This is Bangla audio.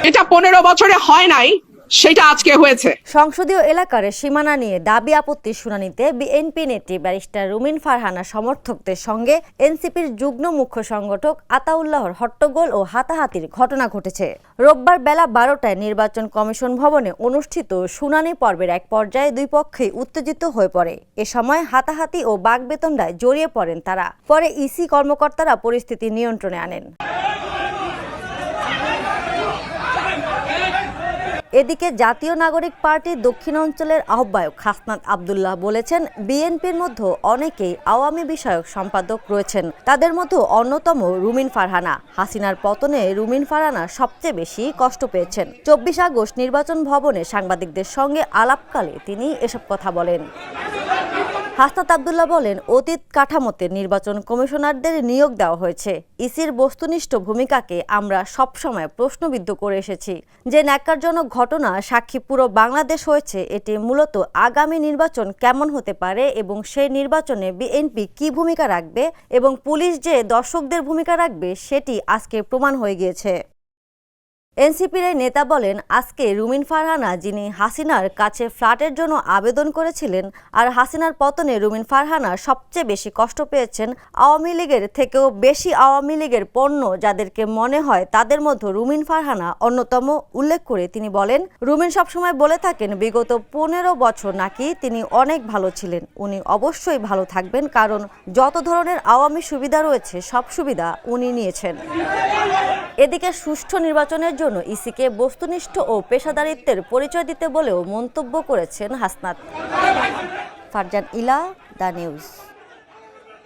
এটা 15 বছরে হয় নাই, সেটা আজকে হয়েছে। সংসদীয় এলাকার সীমানা নিয়ে দাবি আপত্তির শুনানিতে বিএনপি নেত্রী ব্যারিস্টার রুমিন ফারহানা সমর্থকদের সঙ্গে এনসিপির যুগ্ম মুখ্য সংগঠক আতাউল্লাহর হট্টগোল ও হাতাহাতির ঘটনা ঘটেছে। রোববার বেলা 12টায় নির্বাচন কমিশন ভবনে অনুষ্ঠিত শুনানি পর্বের এক পর্যায়ে দুই পক্ষই উত্তেজিত হয়ে পড়ে। এ সময় হাতাহাতি ও বাগবেতণ্ডায় জড়িয়ে পড়েন তারা। পরে ইসি কর্মকর্তারা পরিস্থিতি নিয়ন্ত্রণে আনেন। এদিকে জাতীয় নাগরিক পার্টির দক্ষিণ অঞ্চলের আহ্বায়ক হাসনাত আব্দুল্লাহ বলেছেন, বিএনপির মধ্যে অনেকেই আওয়ামী বিষয়ক সম্পাদক রয়েছেন, তাদের মধ্যে অন্যতম রুমিন ফারহানা। হাসিনার পতনে রুমিন ফারহানা সবচেয়ে বেশি কষ্ট পেয়েছেন। 24 আগস্ট নির্বাচন ভবনে সাংবাদিকদের সঙ্গে আলাপকালে তিনি এসব কথা বলেন। হাসনাত আব্দুল্লাহ বলেন, অতীত কাঠামোতে নির্বাচন কমিশনারদের নিয়োগ দেওয়া হয়েছে। ইসির বস্তুনিষ্ঠ ভূমিকাকে আমরা সবসময় প্রশ্নবিদ্ধ করে এসেছি। যে ন্যাক্কারজনক ঘটনা সাক্ষী পুরো বাংলাদেশ হয়েছে, এটি মূলত আগামী নির্বাচন কেমন হতে পারে এবং সেই নির্বাচনে বিএনপি কী ভূমিকা রাখবে এবং পুলিশ যে দর্শকদের ভূমিকা রাখবে, সেটি আজকে প্রমাণ হয়ে গিয়েছে। এনসিপির এই নেতা বলেন, আজকে রুমিন ফারহানা, যিনি হাসিনার কাছে ফ্ল্যাটের জন্য আবেদন করেছিলেন, আর হাসিনার পতনে রুমিন ফারহানা সবচেয়ে বেশি কষ্ট পেয়েছেন। আওয়ামী লীগের থেকেও বেশি আওয়ামী লীগের পণ্য যাদেরকে মনে হয়, তাদের মধ্যে রুমিন ফারহানা অন্যতম। উল্লেখ করে তিনি বলেন, রুমিন সবসময় বলে থাকেন বিগত 15 বছর নাকি তিনি অনেক ভালো ছিলেন। উনি অবশ্যই ভালো থাকবেন, কারণ যত ধরনের আওয়ামী সুবিধা রয়েছে সব সুবিধা উনি নিয়েছেন। এদিকে সুষ্ঠু নির্বাচনের জন্য ইসিকে বস্তুনিষ্ঠ ও পেশাদারিত্বের পরিচয় দিতে বলেও মন্তব্য করেছেন হাসনাত। ফারজান ইলা, দ্য নিউজ।